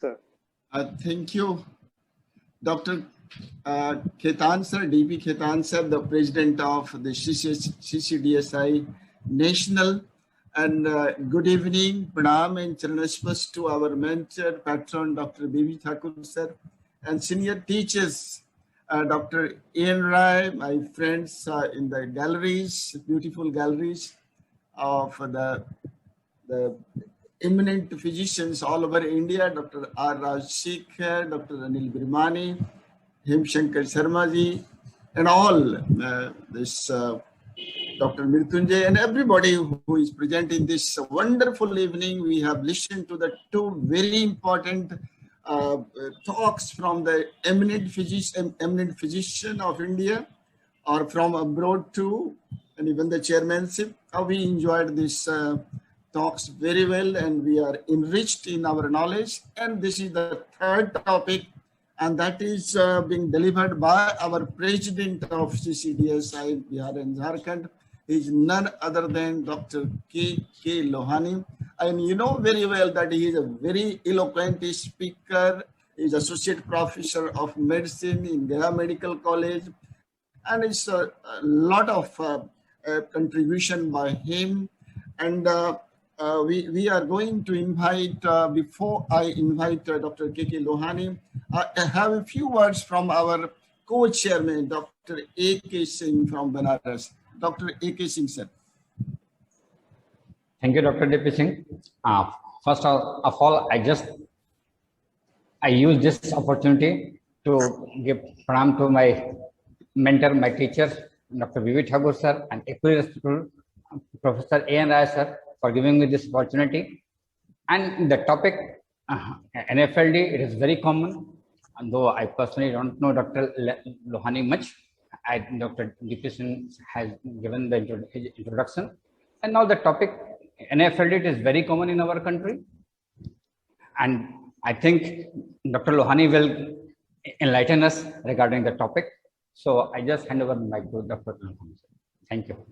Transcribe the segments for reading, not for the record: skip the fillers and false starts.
sir. Thank you, Dr. Khetan sir, DP Khetan sir, the president of the CCDSI National. And good evening, Pranam and Charanashpas to our mentor, patron, Dr. B.V. Thakur sir, and senior teachers, Dr. Ian Rai, my friends in the galleries, beautiful galleries of the eminent physicians all over India, Dr. R. Rajshekhar, Dr. Anil Birmani, Hemshankar Sharma ji, and all Dr. Mrityunjay and everybody who is present in this wonderful evening. We have listened to the two very important talks from the eminent physician of India or from abroad too, and even the chairmanship. We enjoyed this talks very well, and we are enriched in our knowledge. And this is the third topic, and that is being delivered by our president of CCDSI Bihar and Jharkhand. He is none other than Dr. K.K. Lohani. And you know very well that he is a very eloquent speaker. He is associate professor of medicine in Gaya Medical College, and it's a lot of contribution by him. And we are going to invite, before I invite Dr. K.K. Lohani, I have a few words from our co-chairman, Dr. A.K. Singh from Banaras. Dr. A.K. Singh, sir. Thank you, Dr. D.P. Singh. First of all, I use this opportunity to give pranam to my mentor, my teacher, Dr. B.V. Thakur sir, and equally respectful Professor A.N. Rai sir, for giving me this opportunity. And the topic NAFLD, it is very common, and though I personally don't know Dr. Lohani much. Dr. D.P. Singh has given the introduction, and now the topic NAFLD, it is very common in our country, and I think Dr. Lohani will enlighten us regarding the topic. So I just hand over the mic to Dr. Lohani. Thank you.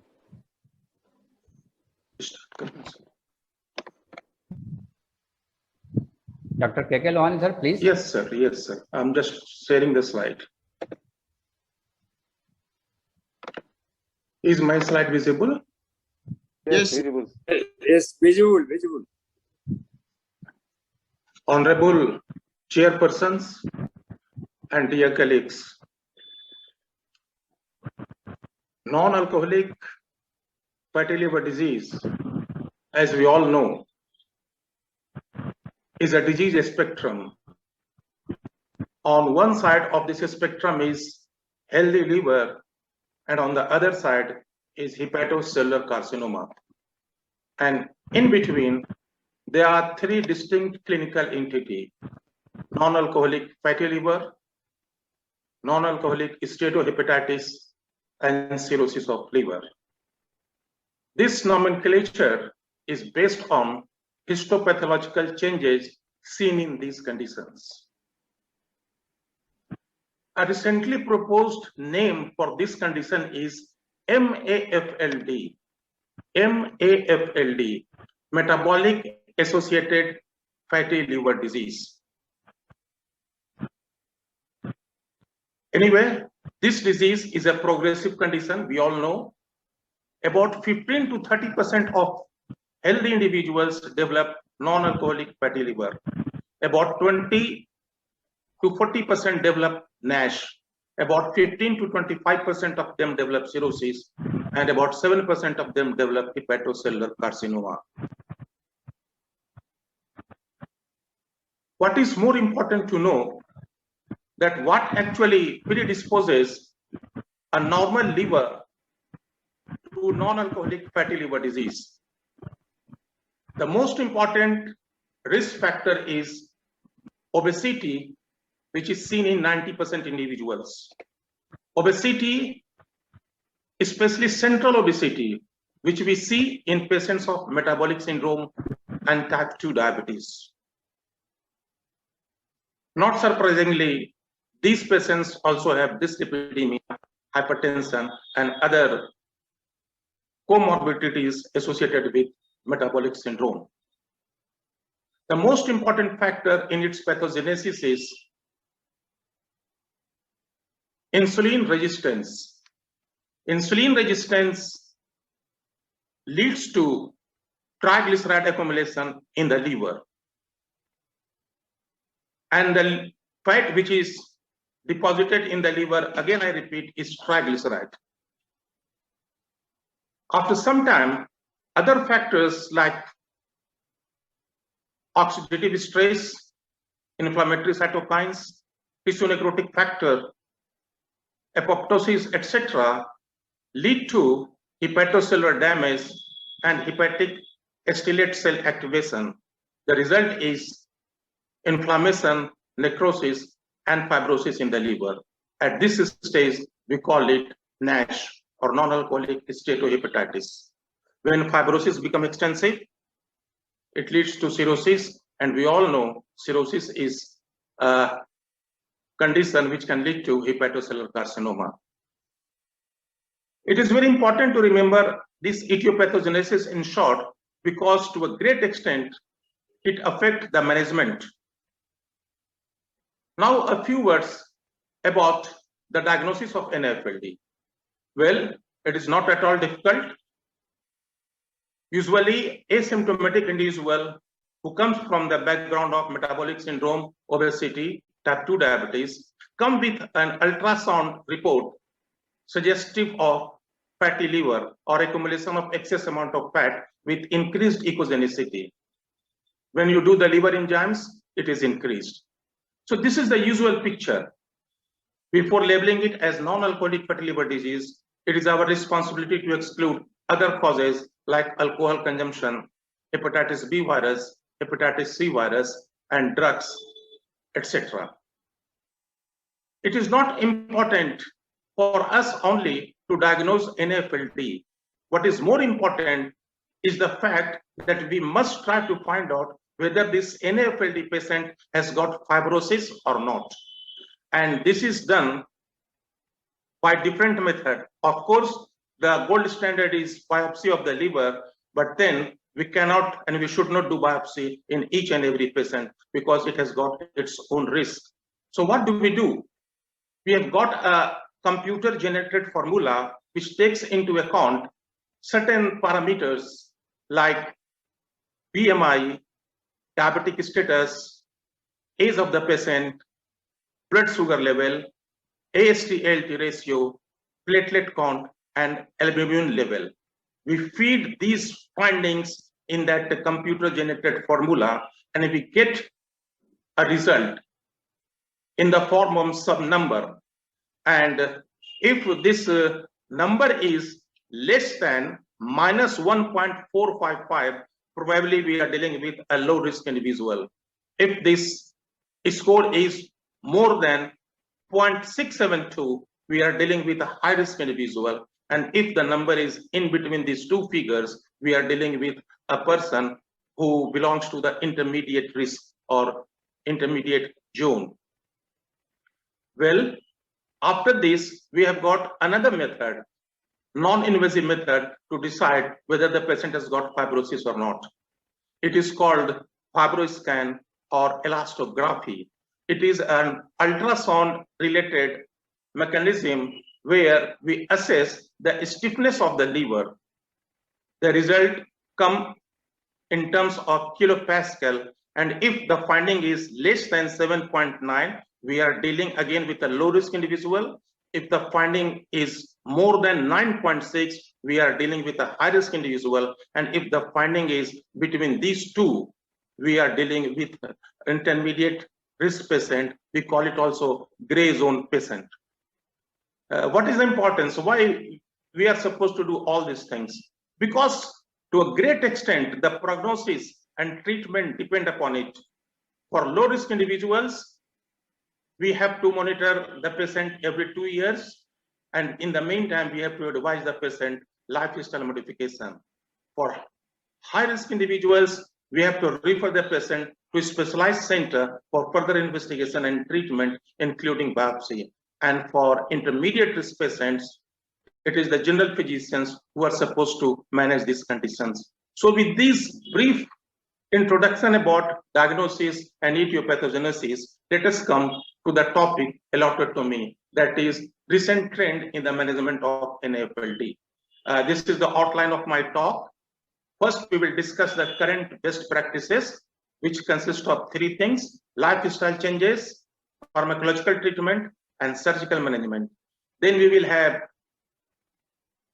Dr. K.K. Lohani, sir, please. Yes, sir. Yes, sir. I'm just sharing the slide. Is my slide visible? Yes, visible. Yes, visible. Honorable chairpersons and dear colleagues, non-alcoholic fatty liver disease, as we all know, is a disease spectrum. On one side of this spectrum is healthy liver, and on the other side is hepatocellular carcinoma. And in between, there are three distinct clinical entities: non-alcoholic fatty liver, non-alcoholic steatohepatitis, and cirrhosis of liver. This nomenclature is based on histopathological changes seen in these conditions. A recently proposed name for this condition is MAFLD. MAFLD, metabolic associated fatty liver disease. Anyway, this disease is a progressive condition, we all know. About 15 to 30% of healthy individuals develop non-alcoholic fatty liver. About 20 to 40% develop NASH. About 15 to 25% of them develop cirrhosis, and about 7% of them develop hepatocellular carcinoma. What is more important to know, that what actually predisposes a normal liver to non-alcoholic fatty liver disease. The most important risk factor is obesity, which is seen in 90% individuals. Obesity, especially central obesity, which we see in patients of metabolic syndrome and type 2 diabetes. Not surprisingly, these patients also have dyslipidemia, hypertension, and other comorbidities associated with metabolic syndrome. The most important factor in its pathogenesis is insulin resistance. Insulin resistance leads to triglyceride accumulation in the liver. And the fat which is deposited in the liver, again I repeat, is triglyceride. After some time, other factors like oxidative stress, inflammatory cytokines, tissue necrotic factor, apoptosis, etc., lead to hepatocellular damage and hepatic stellate cell activation. The result is inflammation, necrosis, and fibrosis in the liver. At this stage, we call it NASH, or non-alcoholic steatohepatitis. When fibrosis becomes extensive, it leads to cirrhosis, and we all know cirrhosis is a condition which can lead to hepatocellular carcinoma. It is very important to remember this etiopathogenesis in short, because to a great extent, it affects the management. Now, a few words about the diagnosis of NAFLD. Well, it is not at all difficult. Usually, asymptomatic individual who comes from the background of metabolic syndrome, obesity, type 2 diabetes, come with an ultrasound report suggestive of fatty liver or accumulation of excess amount of fat with increased echogenicity. When you do the liver enzymes, it is increased. So this is the usual picture. Before labeling it as non-alcoholic fatty liver disease, it is our responsibility to exclude other causes like alcohol consumption, hepatitis B virus, hepatitis C virus, and drugs, etc. It is not important for us only to diagnose NAFLD. What is more important is the fact that we must try to find out whether this NAFLD patient has got fibrosis or not. And this is done by different method. Of course, the gold standard is biopsy of the liver, but then we cannot and we should not do biopsy in each and every patient because it has got its own risk. So what do? We have got a computer generated formula which takes into account certain parameters like BMI, diabetic status, age of the patient, blood sugar level, AST-ALT ratio, platelet count, and albumin level. We feed these findings in that computer generated formula, and we get a result in the form of some number. And if this number is less than minus 1.455, probably we are dealing with a low risk individual. If this score is more than 0.672, we are dealing with a high risk individual. And if the number is in between these two figures, we are dealing with a person who belongs to the intermediate risk or intermediate zone. Well, after this, we have got another method, non-invasive method, to decide whether the patient has got fibrosis or not. It is called fibroscan or elastography. It is an ultrasound related mechanism where we assess the stiffness of the liver. The result comes in terms of kilopascal, and if the finding is less than 7.9, we are dealing again with a low risk individual. If the finding is more than 9.6, we are dealing with a high risk individual. And if the finding is between these two, we are dealing with intermediate risk patient. We call it also gray zone patient. What is the importance? Why we are supposed to do all these things? Because to a great extent, the prognosis and treatment depend upon it. For low risk individuals, we have to monitor the patient every 2 years. And in the meantime, we have to advise the patient lifestyle modification. For high risk individuals, we have to refer the patient to a specialized center for further investigation and treatment, including biopsy. And for intermediate risk patients, it is the general physicians who are supposed to manage these conditions. So with this brief introduction about diagnosis and etiopathogenesis, let us come to the topic allotted to me, that is recent trend in the management of NAFLD. This is the outline of my talk. First, we will discuss the current best practices, which consist of three things: lifestyle changes, pharmacological treatment, and surgical management. Then we will have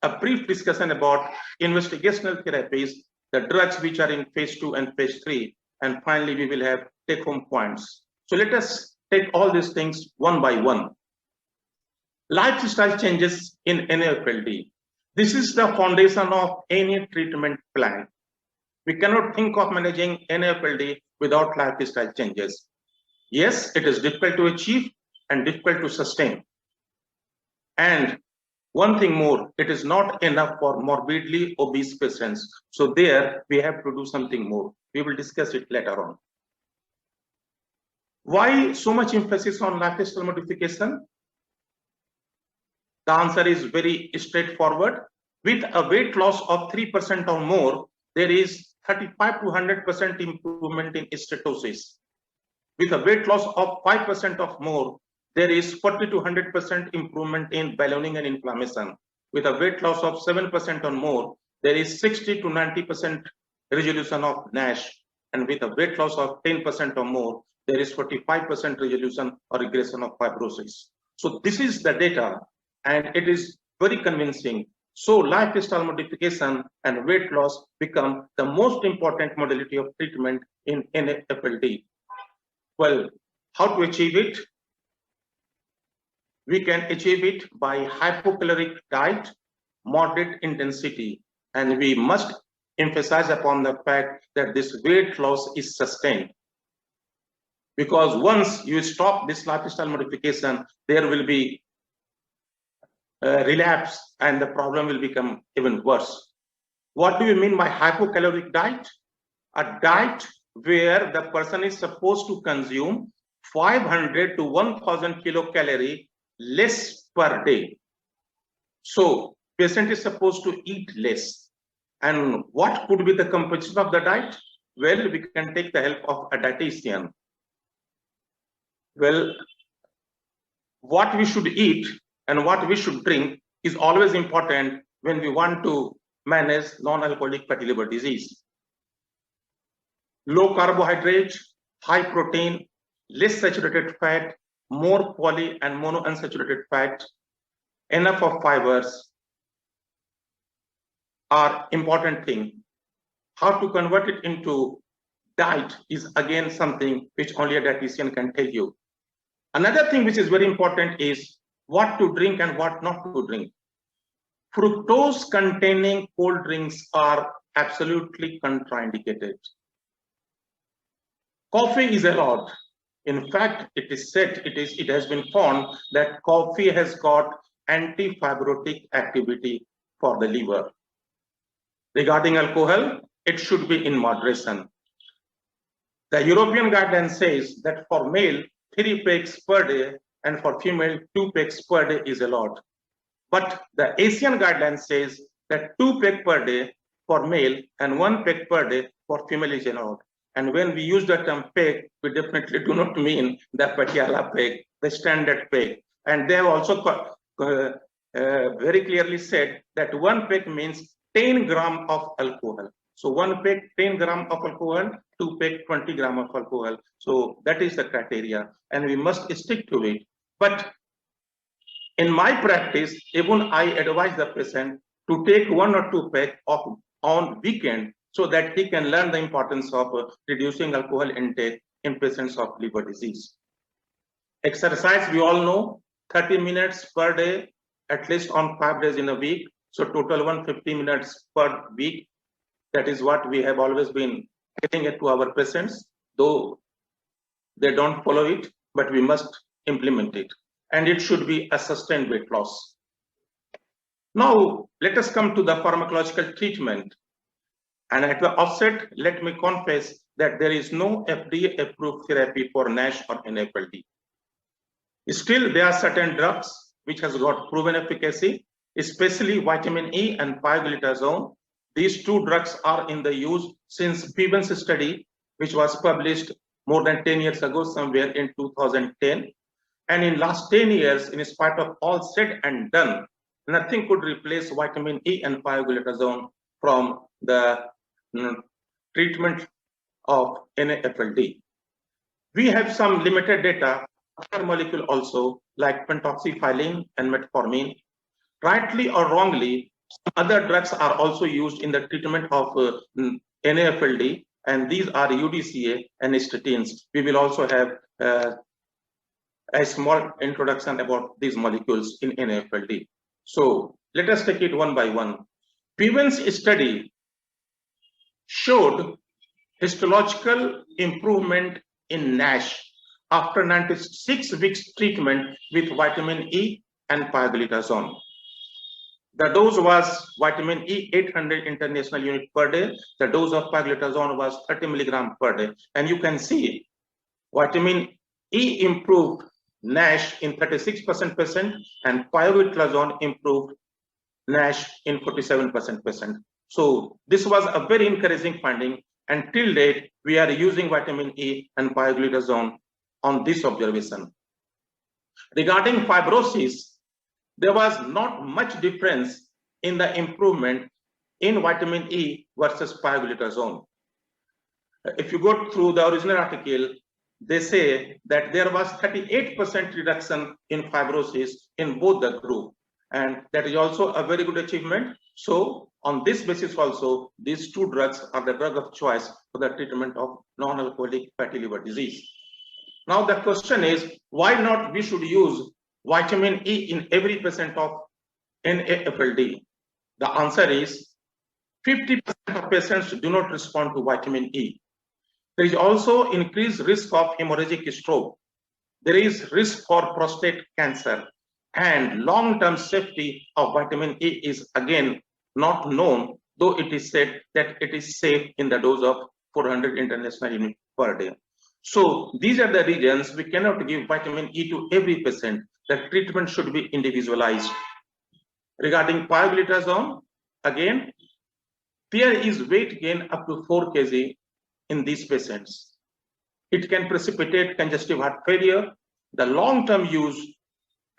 a brief discussion about investigational therapies, the drugs which are in phase 2 and phase 3, and finally we will have take-home points. So let us take all these things one by one. Lifestyle changes in NAFLD. This is the foundation of any treatment plan. We cannot think of managing NAFLD without lifestyle changes. Yes, it is difficult to achieve and difficult to sustain. And one thing more, it is not enough for morbidly obese patients. So there we have to do something more. We will discuss it later on. Why so much emphasis on lifestyle modification? The answer is very straightforward. With a weight loss of 3% or more, there is 35 to 100% improvement in steatosis. With a weight loss of 5% or more, there is 40 to 100% improvement in ballooning and inflammation. With a weight loss of 7% or more, there is 60 to 90% resolution of NASH. And with a weight loss of 10% or more, there is 45% resolution or regression of fibrosis. So this is the data, and it is very convincing. So lifestyle modification and weight loss become the most important modality of treatment in NAFLD. Well, how to achieve it? We can achieve it by hypocaloric diet, moderate intensity, and we must emphasize upon the fact that this weight loss is sustained. Because once you stop this lifestyle modification, there will be relapse and the problem will become even worse. What do you mean by hypocaloric diet? A diet where the person is supposed to consume 500 to 1000 kilocalorie less per day. So patient is supposed to eat less. And what could be the composition of the diet? Well, we can take the help of a dietitian. Well, what we should eat and what we should drink is always important when we want to manage non-alcoholic fatty liver disease. Low carbohydrate, high protein, less saturated fat, more poly and monounsaturated fat, enough of fibers are important thing. How to convert it into diet is again something which only a dietitian can tell you. Another thing which is very important is what to drink and what not to drink. Fructose containing cold drinks are absolutely contraindicated. Coffee is allowed. In fact, it is said, it has been found that coffee has got anti-fibrotic activity for the liver. Regarding alcohol, it should be in moderation. The European guideline says that for male, 3 pegs per day, and for female, 2 pegs per day is allowed. But the Asian guideline says that 2 pegs per day for male and 1 peg per day for female is allowed. And when we use the term peg, we definitely do not mean the Patiala peg, the standard peg. And they have also very clearly said that 1 peg means 10 gram of alcohol. So 1 peg, 10 gram of alcohol, 2 peg, 20 gram of alcohol. So that is the criteria, and we must stick to it. But in my practice, even I advise the patient to take 1 or 2 peg on weekend, so that he can learn the importance of reducing alcohol intake in patients of liver disease. Exercise, we all know, 30 minutes per day, at least on 5 days in a week. So total 150 minutes per week. That is what we have always been getting it to our patients, though they don't follow it, but we must implement it. And it should be a sustained weight loss. Now, let us come to the pharmacological treatment. And at the offset, let me confess that there is no FDA-approved therapy for NASH or NAFLD. Still, there are certain drugs which has got proven efficacy, especially vitamin E and Pioglitazone. These 2 drugs are in the use since PIVENS study which was published more than 10 years ago, somewhere in 2010. And in last 10 years, in spite of all said and done, nothing could replace vitamin E and pioglitazone from the treatment of NAFLD. We have some limited data, other molecule also, like pentoxifylline and metformin. Rightly or wrongly, other drugs are also used in the treatment of NAFLD, and these are UDCA and statins. We will also have a small introduction about these molecules in NAFLD. So let us take it one by one. PIVENS study showed histological improvement in NASH after 96 weeks treatment with vitamin E and pioglitazone. The dose was vitamin E 800 international unit per day. The dose of pioglitazone was 30 milligram per day. And you can see vitamin E improved NASH in 36% patient and pioglitazone improved NASH in 47%. So this was a very encouraging finding, and till date we are using vitamin E and pioglitazone on this observation. Regarding fibrosis, there was not much difference in the improvement in vitamin E versus pioglitazone. If you go through the original article, they say that there was 38% reduction in fibrosis in both the group, and that is also a very good achievement. So on this basis also, these two drugs are the drug of choice for the treatment of non-alcoholic fatty liver disease. Now the question is, why not we should use vitamin E in every patient of NAFLD? The answer is 50% of patients do not respond to vitamin E. There is also increased risk of hemorrhagic stroke. There is risk for prostate cancer, and long-term safety of vitamin E is again not known, though it is said that it is safe in the dose of 400 international units per day. So these are the reasons we cannot give vitamin E to every patient. The treatment should be individualized. Regarding pioglitazone, again, there is weight gain up to 4 kg in these patients. It can precipitate congestive heart failure. The long-term use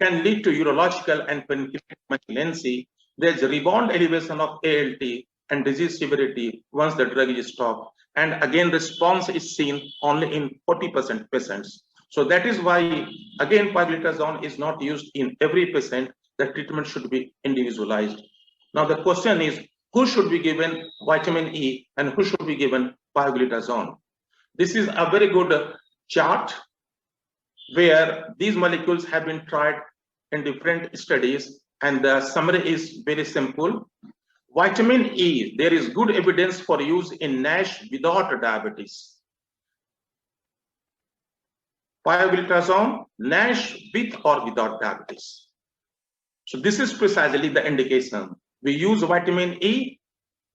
can lead to urological and pancreatic malignancy. There's a rebound elevation of ALT and disease severity once the drug is stopped. And again, response is seen only in 40% patients. So that is why, again, pioglitazone is not used in every patient. The treatment should be individualized. Now the question is, who should be given vitamin E and who should be given pioglitazone? This is a very good chart where these molecules have been tried in different studies, and the summary is very simple. Vitamin E, there is good evidence for use in NASH without diabetes. Pioglitazone, NASH with or without diabetes. So this is precisely the indication. We use vitamin E,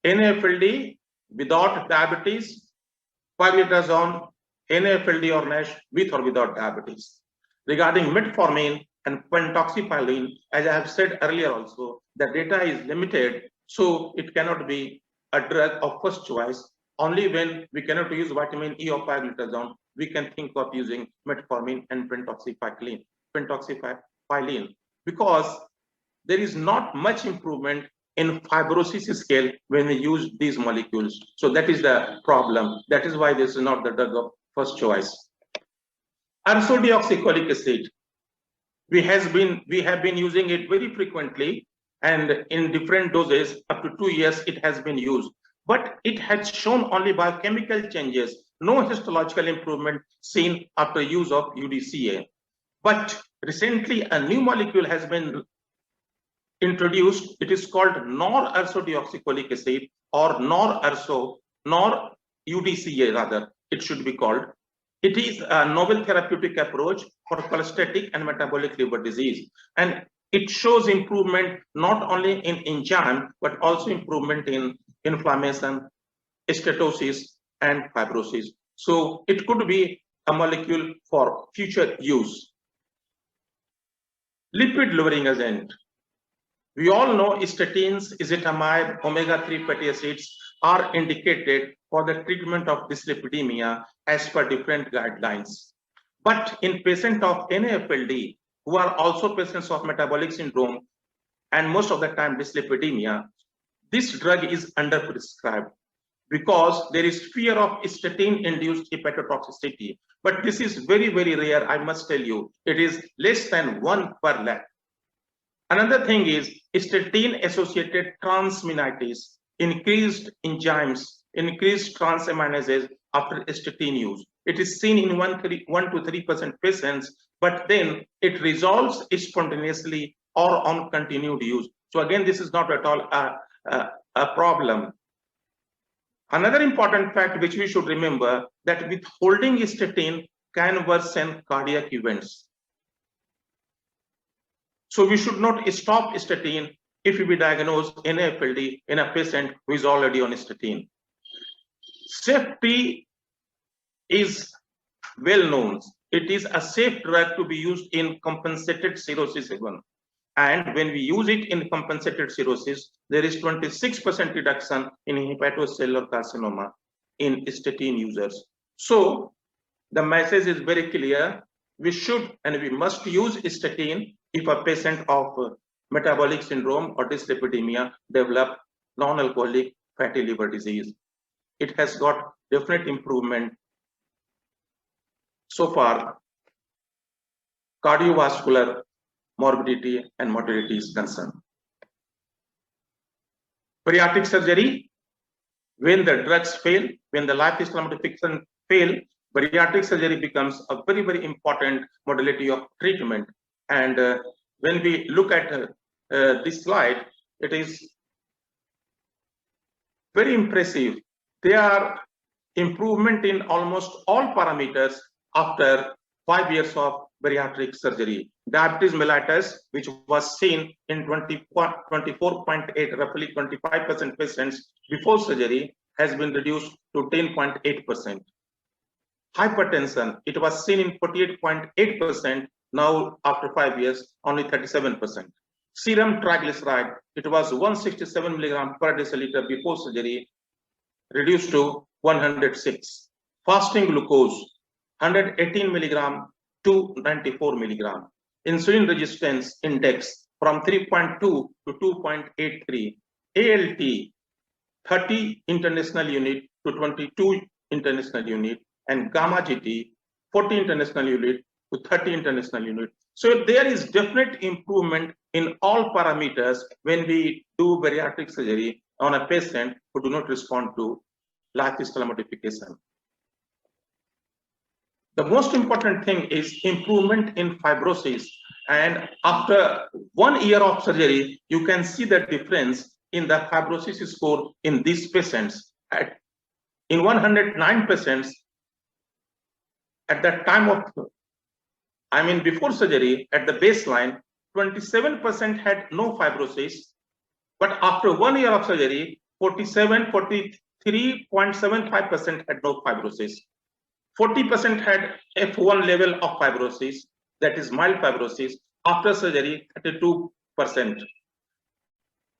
NAFLD without diabetes, pioglitazone, NAFLD or NASH with or without diabetes. Regarding metformin and pentoxifylline, as I have said earlier also, the data is limited, so it cannot be a drug of first choice. Only when we cannot use vitamin E or pioglitazone, we can think of using metformin and pentoxifylline, because there is not much improvement in fibrosis scale when we use these molecules. So that is the problem. That is why this is not the drug of first choice. Ursodeoxycholic acid. We have been using it very frequently, and in different doses up to 2 years it has been used. But it has shown only biochemical changes, no histological improvement seen after use of UDCA. But recently a new molecule has been introduced. It is called nor-ursodeoxycholic acid, or nor-UDCA rather, it should be called. It is a novel therapeutic approach for cholestatic and metabolic liver disease. And it shows improvement not only in enzyme, but also improvement in inflammation, steatosis, and fibrosis. So it could be a molecule for future use. Lipid lowering agent. We all know statins, ezetimibe, omega-3 fatty acids are indicated for the treatment of dyslipidemia as per different guidelines. But in patients of NAFLD, who are also patients of metabolic syndrome and most of the time dyslipidemia, this drug is underprescribed because there is fear of statin-induced hepatotoxicity. But this is very, very rare, I must tell you. It is less than 1 per lakh. Another thing is statin-associated transaminitis, increased enzymes, increased transaminases after statin use. It is seen in 1 to 3% patients, but then it resolves spontaneously or on continued use. So again, this is not at all a problem. Another important fact which we should remember, that withholding statin can worsen cardiac events. So we should not stop statin if we diagnose NAFLD in a patient who is already on statin. Safety is well known. It is a safe drug to be used in compensated cirrhosis even. And when we use it in compensated cirrhosis, there is 26% reduction in hepatocellular carcinoma in statin users. So the message is very clear. We should and we must use statin if a patient of metabolic syndrome or dyslipidemia develop non-alcoholic fatty liver disease. It has got definite improvement so far. Cardiovascular morbidity and mortality is concerned. Bariatric surgery, when the drugs fail, when the lifestyle modification fail, bariatric surgery becomes a very, very important modality of treatment. And when we look at this slide, it is very impressive. There are improvement in almost all parameters after 5 years of bariatric surgery. Diabetes mellitus, which was seen in 24.8, roughly 25% patients before surgery, has been reduced to 10.8%. Hypertension, it was seen in 48.8%, now after 5 years, only 37%. Serum triglyceride, it was 167 milligram per deciliter before surgery, reduced to 106. Fasting glucose, 118 milligram to 94 milligram. Insulin resistance index from 3.2 to 2.83. ALT, 30 international unit to 22 international unit, and gamma GT, 40 international unit to 30 international unit. So there is definite improvement in all parameters when we do bariatric surgery on a patient who do not respond to lifestyle modification. The most important thing is improvement in fibrosis. And after 1 year of surgery, you can see the difference in the fibrosis score in these patients. In 109 patients, at that time of, before surgery, at the baseline, 27% had no fibrosis. But after 1 year of surgery, 43.75% had no fibrosis. 40% had F1 level of fibrosis, that is mild fibrosis. After surgery, 32%.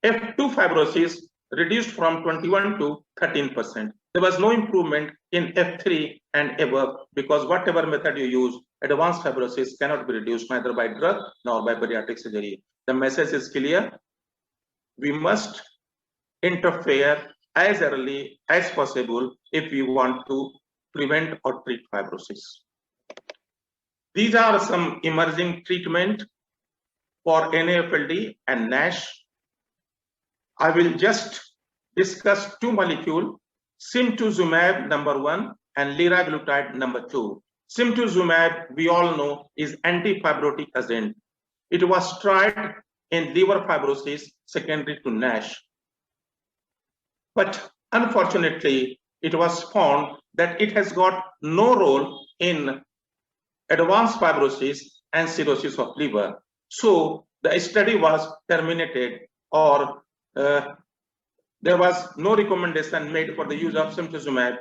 F2 fibrosis reduced from 21 to 13%. There was no improvement in F3 and above, because whatever method you use, advanced fibrosis cannot be reduced neither by drug nor by bariatric surgery. The message is clear. We must interfere as early as possible if we want to prevent or treat fibrosis. These are some emerging treatment for NAFLD and NASH. I will just discuss 2 molecules, simtuzumab number 1 and liraglutide number 2. Simtuzumab, we all know, is anti-fibrotic agent. It was tried in liver fibrosis secondary to NASH. But unfortunately, it was found that it has got no role in advanced fibrosis and cirrhosis of liver. So the study was terminated, or there was no recommendation made for the use of simtuzumab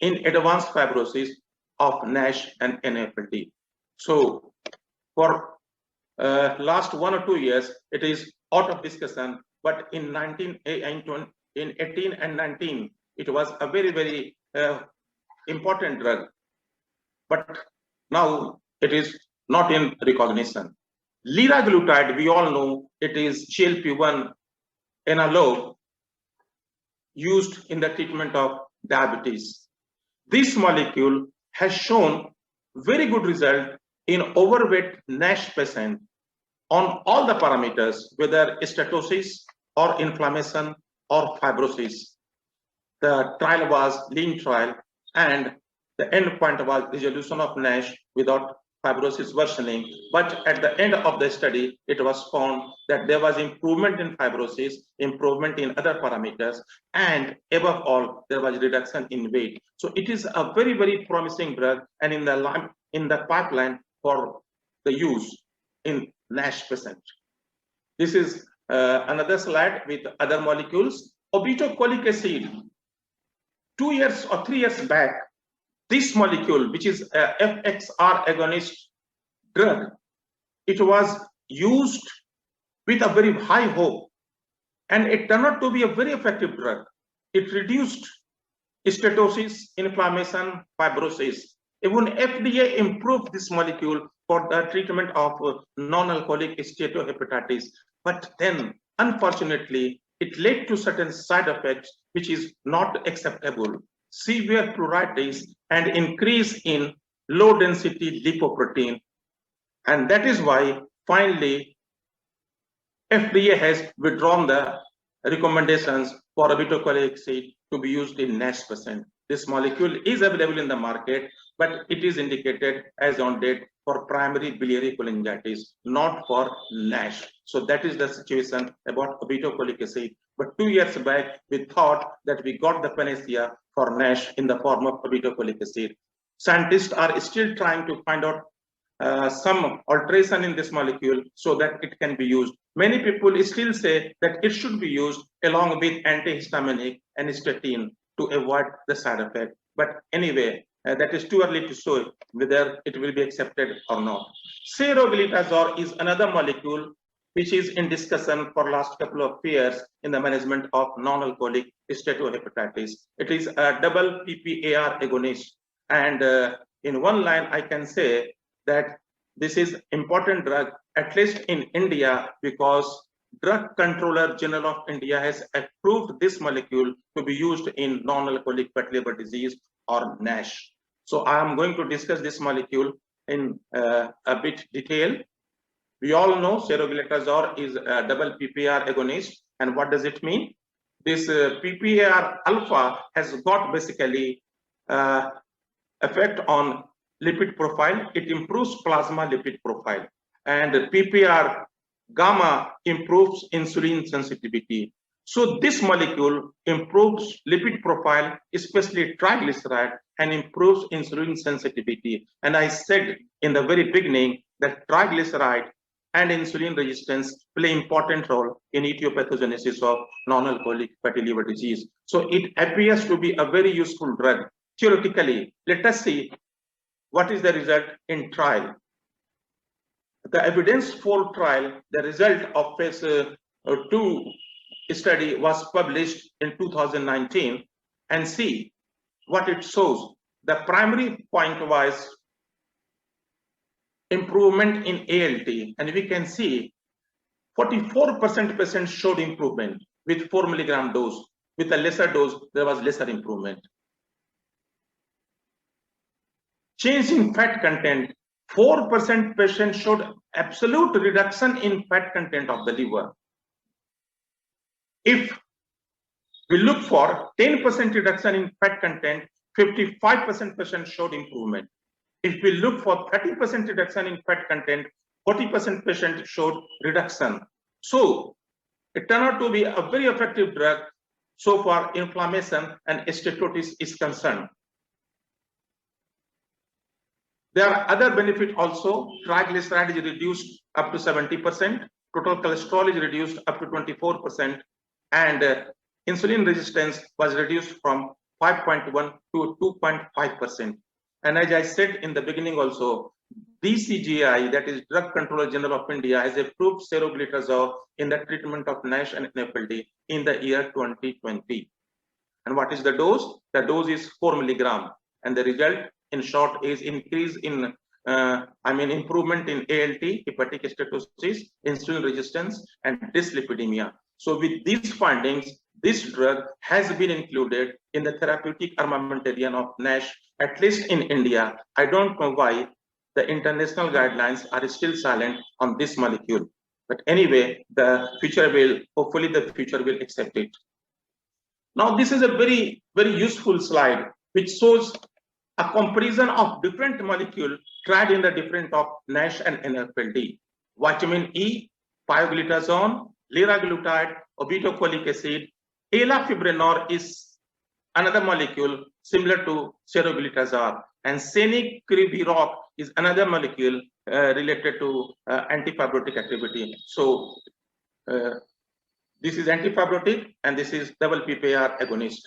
in advanced fibrosis of NASH and NAFLD. So for last 1 or 2 years, it is out of discussion, but in 18 and 19, it was a very, very important drug. But now it is not in recognition. Liraglutide, we all know it is GLP-1 analog used in the treatment of diabetes. This molecule has shown very good result in overweight NASH patient on all the parameters, whether steatosis or inflammation or fibrosis. The trial was lean trial, and the endpoint was resolution of NASH without fibrosis worsening. But at the end of the study, it was found that there was improvement in fibrosis, improvement in other parameters, and above all, there was reduction in weight. So it is a very, very promising drug, and in the pipeline for the use in NASH patient. This is another slide with other molecules. Obeticholic acid, 2 years or 3 years back, this molecule, which is a FXR agonist drug, it was used with a very high hope, and it turned out to be a very effective drug. It reduced steatosis, inflammation, fibrosis. Even FDA improved this molecule for the treatment of non-alcoholic steatohepatitis. But then, unfortunately, it led to certain side effects which is not acceptable. Severe pruritus and increase in low density lipoprotein. And that is why finally FDA has withdrawn the recommendations for obeticholic acid to be used in NASH patient. This molecule is available in the market, but it is indicated as on date for primary biliary cholangitis, not for NASH. So that is the situation about obeticholic acid. But 2 years back, we thought that we got the panacea for NASH in the form of obeticholic acid. Scientists are still trying to find out some alteration in this molecule so that it can be used. Many people still say that it should be used along with antihistaminic and statin to avoid the side effect. But anyway, that is too early to show whether it will be accepted or not. Pioglitazone is another molecule which is in discussion for last couple of years in the management of non-alcoholic steatohepatitis. It is a double PPAR agonist, and in one line I can say that this is important drug, at least in India, because Drug Controller General of India has approved this molecule to be used in non-alcoholic fatty liver disease or NASH. So I am going to discuss this molecule in a bit detail. We all know Pioglitazone is a double PPAR agonist, and what does it mean? This PPAR alpha has got basically effect on lipid profile. It improves plasma lipid profile, and PPAR gamma improves insulin sensitivity. So this molecule improves lipid profile, especially triglyceride, and improves insulin sensitivity. And I said in the very beginning that triglyceride and insulin resistance play important role in etiopathogenesis of non-alcoholic fatty liver disease. So it appears to be a very useful drug. Theoretically, let us see what is the result in trial. The evidence for trial, the result of phase 2 study was published in 2019, and see what it shows. The primary point was improvement in ALT, and we can see 44% patients showed improvement with 4 milligram dose. With a lesser dose, there was lesser improvement. Change in fat content, 4% patients showed absolute reduction in fat content of the liver. If we look for 10% reduction in fat content, 55% patients showed improvement. If we look for 30% reduction in fat content, 40% patients showed reduction. So it turned out to be a very effective drug so far inflammation and steatosis is concerned. There are other benefits also. Triglyceride is reduced up to 70%, total cholesterol is reduced up to 24%, and insulin resistance was reduced from 5.1 to 2.5%. And as I said in the beginning also, DCGI, that is Drug Controller General of India, has approved Pioglitazone in the treatment of NASH and NAFLD in the year 2020. And what is the dose? The dose is 4 milligram. And the result, in short, is increase in, improvement in ALT, hepatic steatosis, insulin resistance, and dyslipidemia. So with these findings, this drug has been included in the therapeutic armamentarium of NASH, at least in India. I don't know why the international guidelines are still silent on this molecule. But anyway, hopefully the future will accept it. Now, this is a very, very useful slide, which shows a comparison of different molecules tried in the different of NASH and NAFLD. Vitamin E, Pioglitazone, liraglutide, obeticholic acid. Elafibranor is another molecule similar to seroglitazar, and cenicriviroc is another molecule related to antifibrotic activity. So this is antifibrotic and this is double PPAR agonist.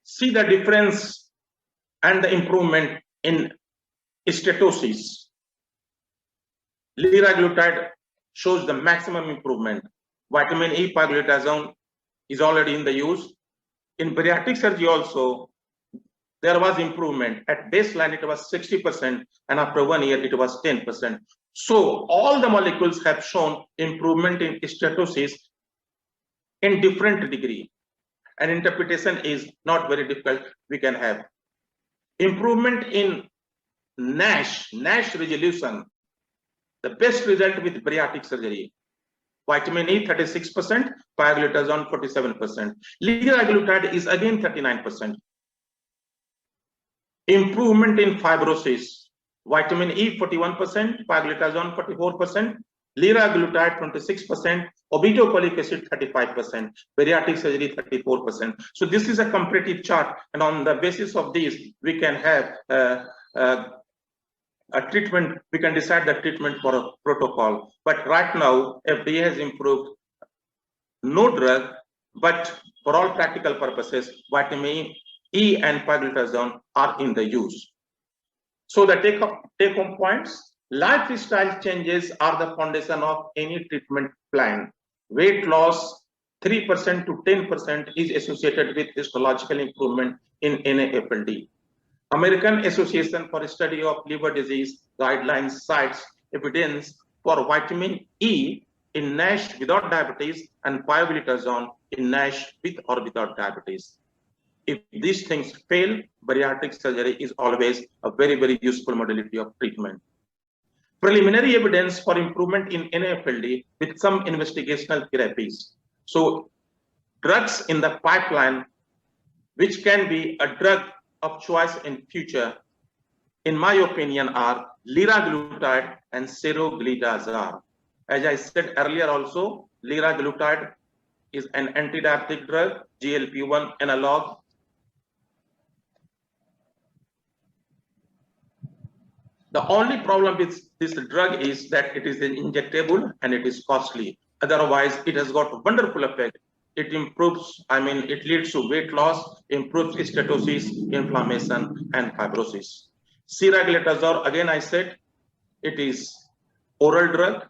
See the difference and the improvement in steatosis. Liraglutide shows the maximum improvement. Vitamin E, pioglitazone is already in the use. In bariatric surgery also, there was improvement. At baseline, it was 60%, and after 1 year, it was 10%. So all the molecules have shown improvement in steatosis in different degree. And interpretation is not very difficult. We can have improvement in NASH resolution. The best result with bariatric surgery. Vitamin E 36%, pioglitazone 47%. Liraglutide is again 39%. Improvement in fibrosis. Vitamin E 41%, pioglitazone 44%, liraglutide 26%, obeticholic acid 35%, bariatric surgery 34%. So this is a comparative chart, and on the basis of these, we can have a treatment. We can decide the treatment for a protocol. But right now, FDA has improved no drug, but for all practical purposes, vitamin E and pioglitazone are in the use. So the take-home points: lifestyle changes are the foundation of any treatment plan. Weight loss 3% to 10% is associated with histological improvement in NAFLD. American Association for Study of Liver Disease guidelines cites evidence for vitamin E in NASH without diabetes and pioglitazone in NASH with or without diabetes. If these things fail, bariatric surgery is always a very, very useful modality of treatment. Preliminary evidence for improvement in NAFLD with some investigational therapies. So drugs in the pipeline, which can be a drug of choice in future, in my opinion, are liraglutide and seroglitazar. As I said earlier also, liraglutide is an anti-diabetic drug, GLP-1 analog. The only problem with this drug is that it is injectable and it is costly. Otherwise, it has got a wonderful effect. It improves, it leads to weight loss, improves steatosis, inflammation, and fibrosis. Siraglitazole, again I said, it is oral drug,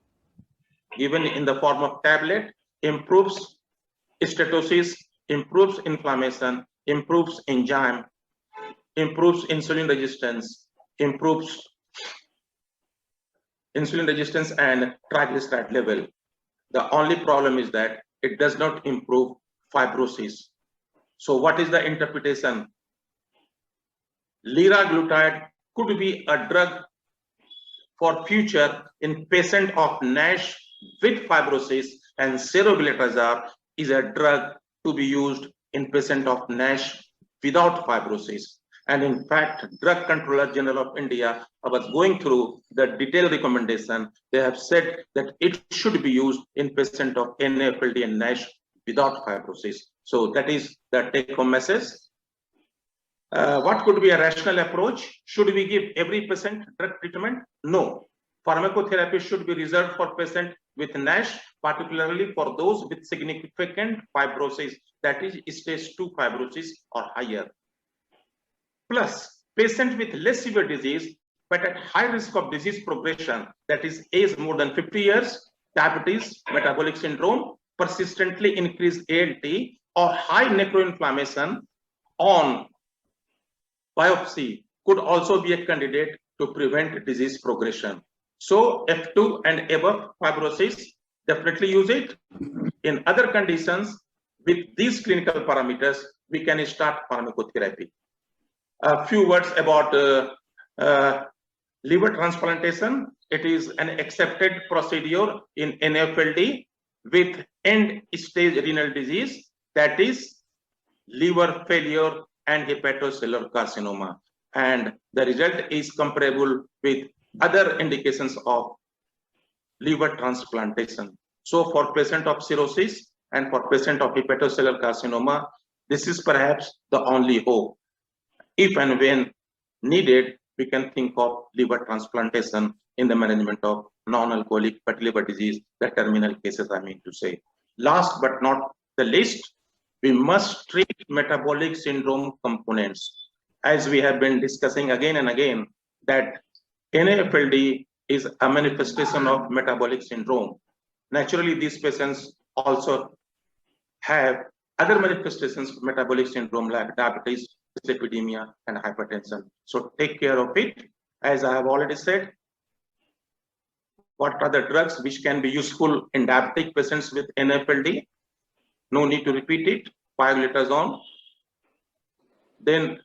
given in the form of tablet, improves steatosis, improves inflammation, improves enzyme, improves insulin resistance, improves insulin resistance and triglyceride level. The only problem is that it does not improve fibrosis. So what is the interpretation? Liraglutide could be a drug for future in patient of NASH with fibrosis, and seroglitazar is a drug to be used in patient of NASH without fibrosis. And in fact, Drug Controller General of India, I was going through the detailed recommendation. They have said that it should be used in patient of NAFLD and NASH without fibrosis. So that is the take-home message. What could be a rational approach? Should we give every patient drug treatment? No. Pharmacotherapy should be reserved for patients with NASH, particularly for those with significant fibrosis, that is stage 2 fibrosis or higher. Plus, patients with less severe disease, but at high risk of disease progression, that is age more than 50 years, diabetes, metabolic syndrome, persistently increased ALT, or high necroinflammation on biopsy could also be a candidate to prevent disease progression. So F2 and above fibrosis, definitely use it. In other conditions, with these clinical parameters, we can start pharmacotherapy. A few words about liver transplantation. It is an accepted procedure in NAFLD with end-stage renal disease, that is liver failure and hepatocellular carcinoma. And the result is comparable with other indications of liver transplantation. So for patient of cirrhosis and for patient of hepatocellular carcinoma, this is perhaps the only hope. If and when needed, we can think of liver transplantation in the management of non-alcoholic fatty liver disease, the terminal cases I mean to say. Last but not the least, we must treat metabolic syndrome components. As we have been discussing again and again, that NAFLD is a manifestation of metabolic syndrome. Naturally, these patients also have other manifestations of metabolic syndrome like diabetes, dyslipidemia, and hypertension. So take care of it. As I have already said, what are the drugs which can be useful in diabetic patients with NAFLD? No need to repeat it. Pioglitazone. Then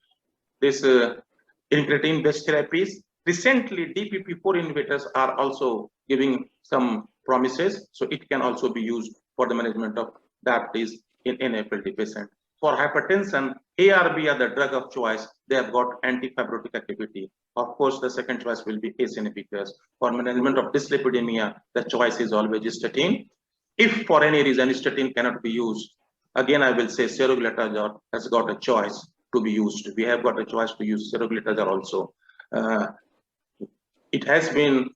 this incretin-based therapies. Recently, DPP-4 inhibitors are also giving some promises, so it can also be used for the management of diabetes in NAFLD patient. For hypertension, ARB are the drug of choice. They have got anti-fibrotic activity. Of course, the second choice will be ACE inhibitors. For management of dyslipidemia, the choice is always statin. If for any reason statin cannot be used, again I will say seroglitazone has got a choice to be used. We have got a choice to use seroglitazone also. It has been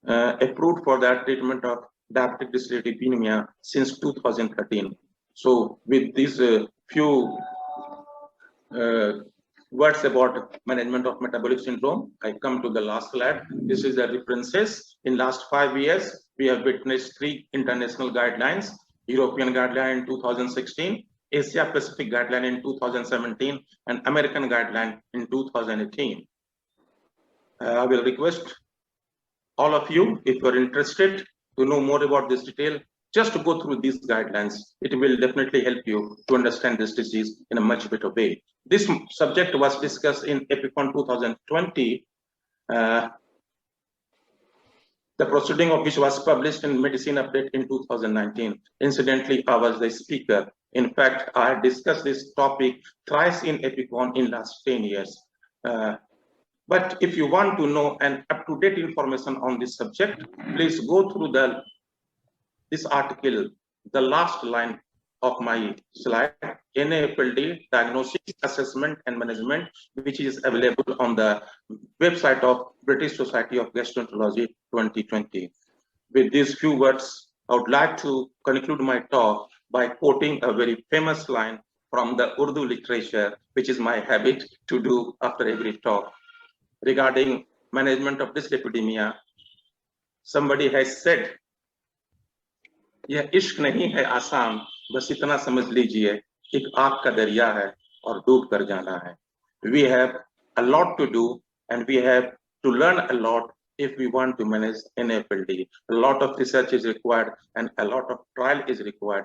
approved for the treatment of diabetic dyslipidemia since 2013. So with these few words about management of metabolic syndrome, I come to the last slide. This is the references. In last 5 years, we have witnessed 3 international guidelines: European guideline in 2016, Asia Pacific guideline in 2017, and American guideline in 2018. I will request all of you, if you're interested to know more about this detail, just to go through these guidelines. It will definitely help you to understand this disease in a much better way. This subject was discussed in EPICON 2020, the proceeding of which was published in Medicine Update in 2019. Incidentally, I was the speaker. In fact, I had discussed this topic thrice in EPICON in last 10 years. But if you want to know an up-to-date information on this subject, please go through this article, the last line of my slide, NAFLD Diagnosis, Assessment and Management, which is available on the website of British Society of Gastroenterology 2020. With these few words, I would like to conclude my talk by quoting a very famous line from the Urdu literature, which is my habit to do after every talk. Regarding management of dyslipidemia, somebody has said, यह इश्क नहीं है आसान, बस इतना समझ लीजिए एक आग का दरिया है और डूब कर जाना है. We have a lot to do and we have to learn a lot if we want to manage NAFLD. A lot of research is required and a lot of trial is required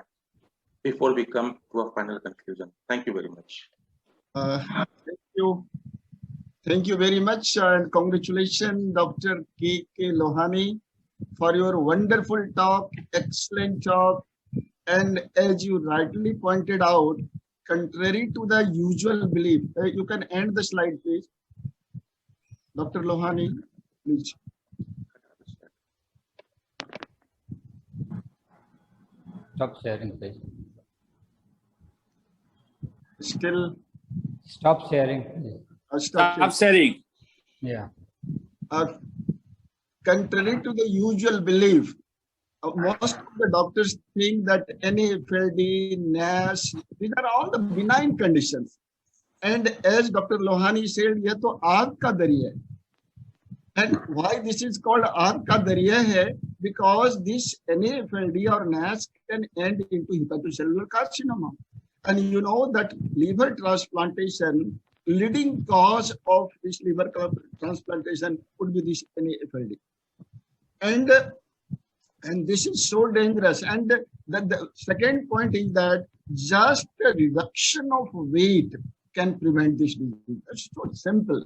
before we come to a final conclusion. Thank you very much. Thank you. Thank you very much and congratulations, Dr. K.K. Lohani, for your wonderful talk, excellent talk. And as you rightly pointed out, contrary to the usual belief, you can end the slide, please. Dr. Lohani, please. Stop sharing, please. Still. Stop sharing, please. Stop sharing. Yeah. Contrary to the usual belief, most of the doctors think that NAFLD, NASH, these are all the benign conditions. And as Dr. Lohani said, ये तो आग का दरिया है. And why this is called आग का दरिया है? Because this NAFLD or NASH can end into hepatocellular carcinoma. And you know that liver transplantation, leading cause of this liver transplantation would be this NAFLD. And this is so dangerous. And the second point is that just a reduction of weight can prevent this disease. That's so simple.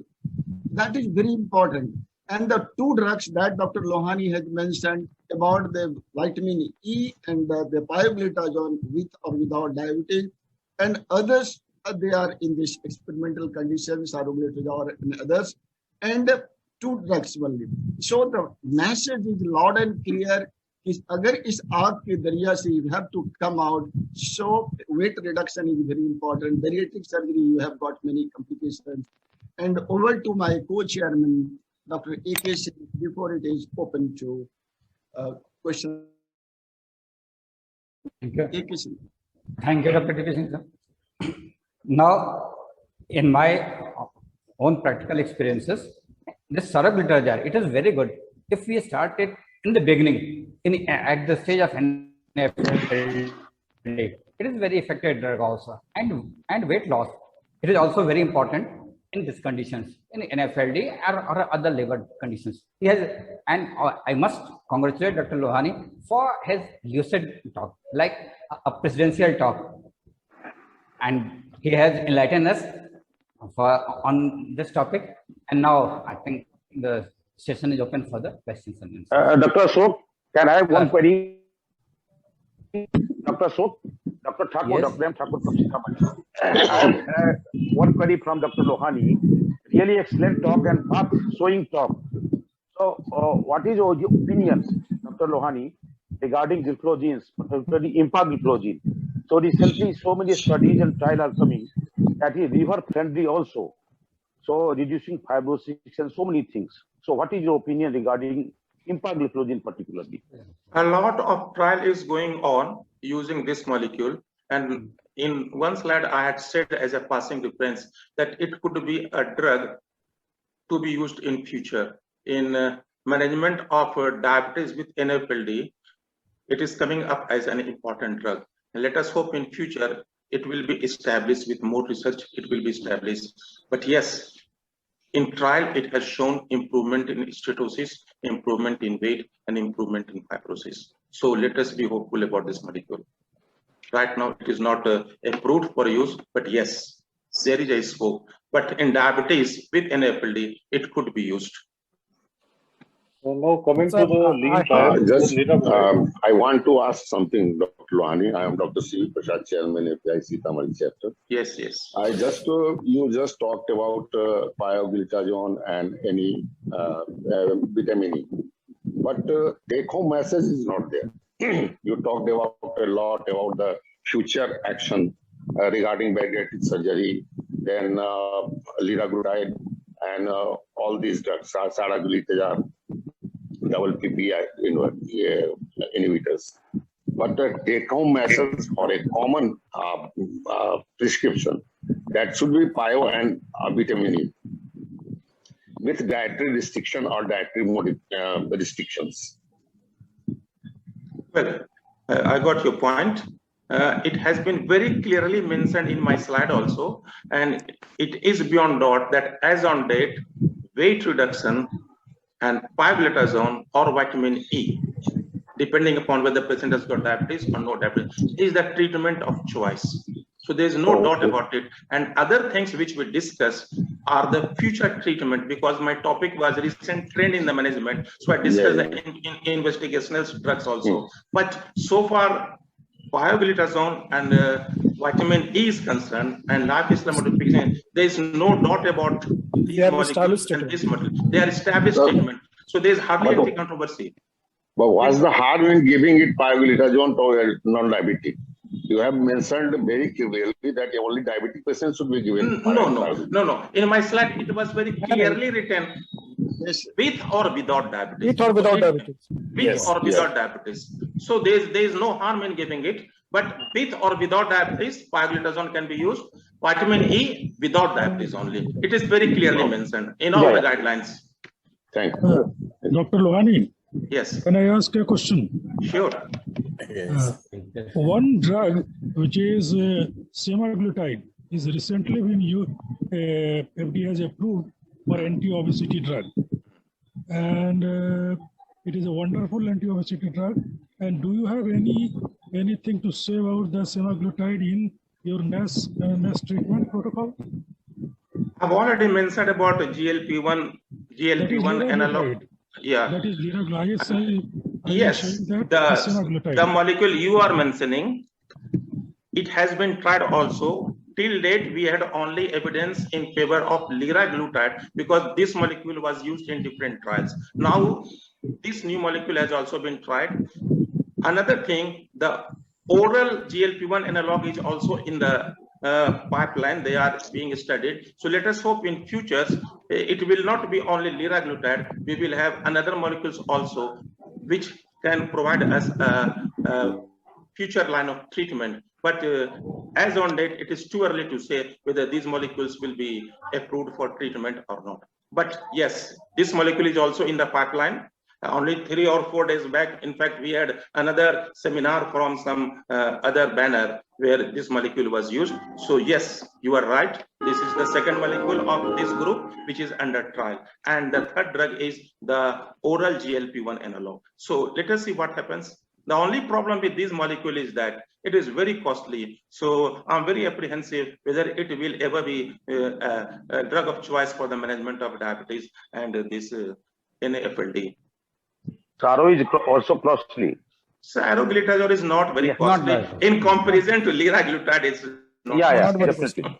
That is very important. And the two drugs that Dr. Lohani has mentioned about the vitamin E and the Pioglitazone with or without diabetes, and others, they are in this experimental conditions, Pioglitazone and others, and two drugs only. So the message is loud and clear. Is agar is aag ke darya se you have to come out. So weight reduction is very important. Bariatric surgery, you have got many complications. And over to my co-chairman, Dr. A.K. Singh, before it is open to questions. Thank you. A.K. Singh. Thank you, Dr. A.K. Singh, sir. Now, in my own practical experiences, this Pioglitazone, it is very good. If we start it in the beginning, at the stage of NAFLD, it is very effective drug also. And weight loss, it is also very important in these conditions, in NAFLD or other liver conditions. He has, and I must congratulate Dr. Lohani for his lucid talk, like a presidential talk. And he has enlightened us on this topic. And now I think the session is open for the questions and answers. Dr. Ashok, can I have one query? Dr. Ashok, Dr. Thakur, Yes. Dr. M. Thakur from Sitamarhi. I have one query from Dr. Lohani. Really excellent talk and path showing talk. So, what is your opinion, Dr. Lohani, regarding glipizines, particularly empagliflozin? So recently, so many studies and trials are coming that is liver friendly also. So reducing fibrosis and so many things. So what is your opinion regarding empagliflozin particularly? A lot of trial is going on using this molecule. And in one slide, I had said as a passing reference that it could be a drug to be used in future. In management of diabetes with NAFLD, it is coming up as an important drug. And let us hope in future, it will be established with more research, it will be established. But yes, in trial, it has shown improvement in steatosis, improvement in weight, and improvement in fibrosis. So let us be hopeful about this molecule. Right now, it is not approved for use, but yes, there is a scope. But in diabetes with NAFLD, it could be used. So now coming to the lean I want to ask something, Dr. Lohani. I am Dr. C. Prasad, Chairman, API Sitamarhi Chapter. Yes, yes. I just, you just talked about Pioglitazone and any vitamin E. But take-home message is not there. You talked about a lot about the future action regarding bariatric surgery, then liraglutide, and all these drugs, Pioglitazone, double PPI inhibitors. But the take-home message for a common prescription, that should be Pio and vitamin E with dietary restriction or dietary restrictions. Well, I got your point. It has been very clearly mentioned in my slide also, and it is beyond doubt that as on date, weight reduction and Pioglitazone or vitamin E, depending upon whether the patient has got diabetes or no diabetes, is the treatment of choice. So there is no doubt about it. And other things which we discuss are the future treatment, because my topic was recent trend in the management. So I discussed the investigational drugs also. But so far, Pioglitazone and vitamin E is concerned, and lifestyle modification, there is no doubt about these molecules and this molecule. They are established treatment. So there is hardly any controversy. But what's the harm in giving it Pioglitazone to non-diabetic? You have mentioned very clearly that only diabetic patients should be given. No. In my slide, it was very clearly written with or without diabetes. With or without diabetes. With or without diabetes. So there is no harm in giving it. But with or without diabetes, Pioglitazone can be used. Vitamin E without diabetes only. It is very clearly mentioned in all the guidelines. Thank you. Dr. Lohani, Yes. Can I ask a question? Sure. One drug which is semaglutide is recently been used, FDA has approved for anti-obesity drug, and it is a wonderful anti-obesity drug. And do you have anything to say about the semaglutide in your NASH treatment protocol? I've already mentioned about GLP-1 analog. Yeah. That is liraglutide. Yes, the molecule you are mentioning, it has been tried also. Till date, we had only evidence in favor of liraglutide because this molecule was used in different trials. Now, this new molecule has also been tried. Another thing, the oral GLP-1 analog is also in the pipeline. They are being studied. So let us hope in futures, it will not be only liraglutide. We will have another molecules also, which can provide us a future line of treatment. But as on date, it is too early to say whether these molecules will be approved for treatment or not. But yes, this molecule is also in the pipeline. Only 3 or 4 days back, in fact, we had another seminar from some other banner where this molecule was used. So yes, you are right. This is the second molecule of this group, which is under trial. And the third drug is the oral GLP-1 analog. So let us see what happens. The only problem with this molecule is that it is very costly. So I'm very apprehensive whether it will ever be a drug of choice for the management of diabetes and this NAFLD. Saro is also costly. Pioglitazone is not very costly in comparison to liraglutide. It's not definitely.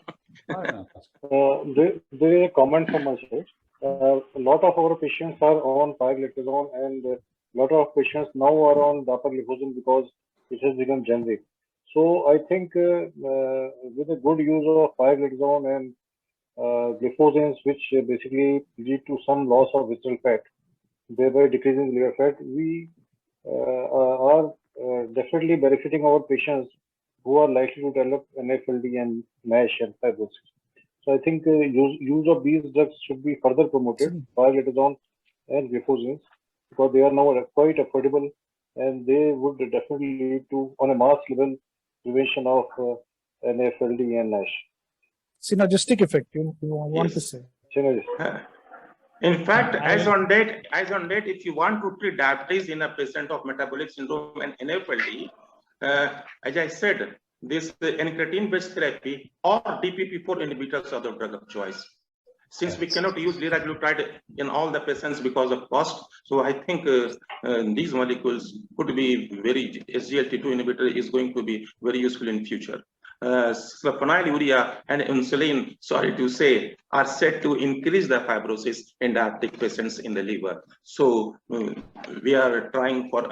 There is a comment from my side. A lot of our patients are on Pioglitazone, and a lot of patients now are on dapagliflozin because it has become generic. So I think with a good use of Pioglitazone and gliflozins, which basically lead to some loss of visceral fat, thereby decreasing liver fat, we are definitely benefiting our patients who are likely to develop NAFLD and NASH and fibrosis. So I think use of these drugs should be further promoted, Pioglitazone and gliflozins, because they are now quite affordable and they would definitely lead to, on a mass level, prevention of NAFLD and NASH. Synergistic effect, you want to say? Synergistic. In fact, as on date, if you want to treat diabetes in a patient of metabolic syndrome and NAFLD, as I said, this incretin-based therapy or DPP-4 inhibitors are the drug of choice. Since we cannot use liraglutide in all the patients because of cost, so I think these molecules could be very, SGLT2 inhibitor is going to be very useful in future. Sulfonylurea and insulin, sorry to say, are said to increase the fibrosis in diabetic patients in the liver. So we are trying for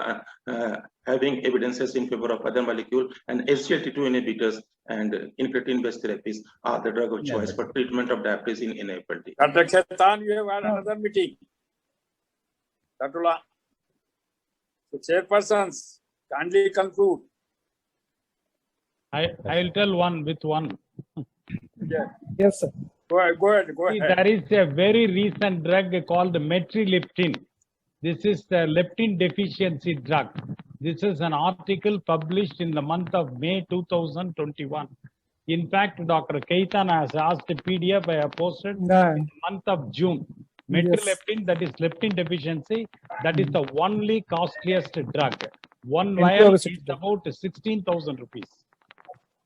having evidences in favor of other molecule, and SGLT2 inhibitors and incretin-based therapies are the drug of choice for treatment of diabetes in NAFLD. Dr. Khetan, you have had another meeting. Dr. La, the chairpersons, kindly conclude. I will tell one with one. Yeah. Yes, sir. Go ahead. See, there is a very recent drug called metriliptin. This is the leptin deficiency drug. This is an article published in the month of May 2021. In fact, Dr. Khetan has asked a PDF I have posted in the month of June. Metriliptin, that is leptin deficiency, that is the only costliest drug. One vial is about 16,000 rupees.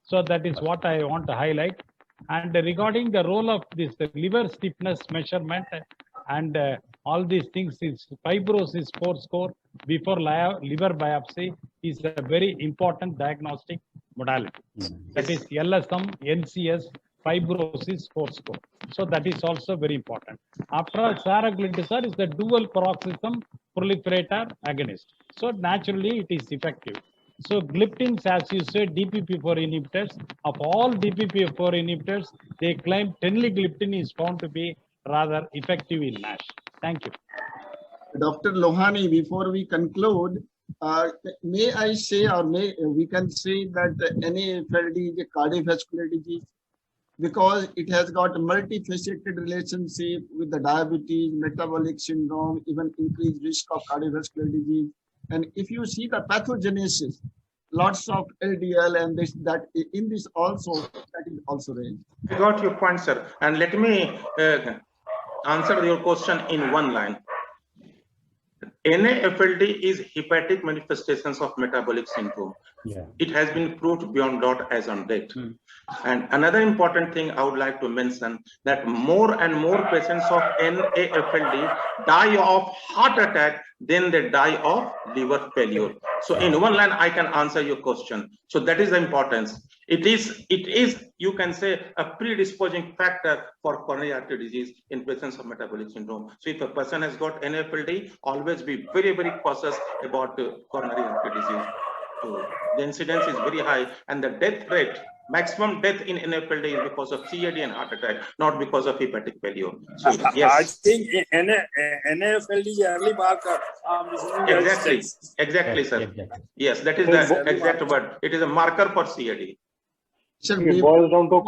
So that is what I want to highlight. And regarding the role of this liver stiffness measurement and all these things, is fibrosis score before liver biopsy is a very important diagnostic modality. That is LSM, NCS, fibrosis score. So that is also very important. After all, saraglitazone is the dual peroxisome proliferator agonist. So naturally it is effective. So gliptins, as you said, DPP-4 inhibitors, of all DPP-4 inhibitors, they claim teneligliptin is found to be rather effective in NASH. Thank you. Dr. Lohani, before we conclude, may I say, or we can say that NAFLD is a cardiovascular disease? because it has got a multifaceted relationship with the diabetes, metabolic syndrome, even increased risk of cardiovascular disease. And if you see the pathogenesis, lots of LDL and this, that in this also, that is also raised. I got your point, sir. And let me answer your question in one line. NAFLD is hepatic manifestations of metabolic syndrome. Yeah. It has been proved beyond doubt as on date. And another important thing I would like to mention, that more and more patients of NAFLD die of heart attack than they die of liver failure. So in one line, I can answer your question. So that is the importance. It is, you can say, a predisposing factor for coronary artery disease in presence of metabolic syndrome. So if a person has got NAFLD, always be very, very cautious about coronary artery disease. So the incidence is very high, and the death rate, maximum death in NAFLD is because of CAD and heart attack, not because of hepatic failure. So yes, I think NAFLD is early marker. Exactly, sir. Exactly. Yes, that is the exact word. It is a marker for CAD. Sir, It boils down to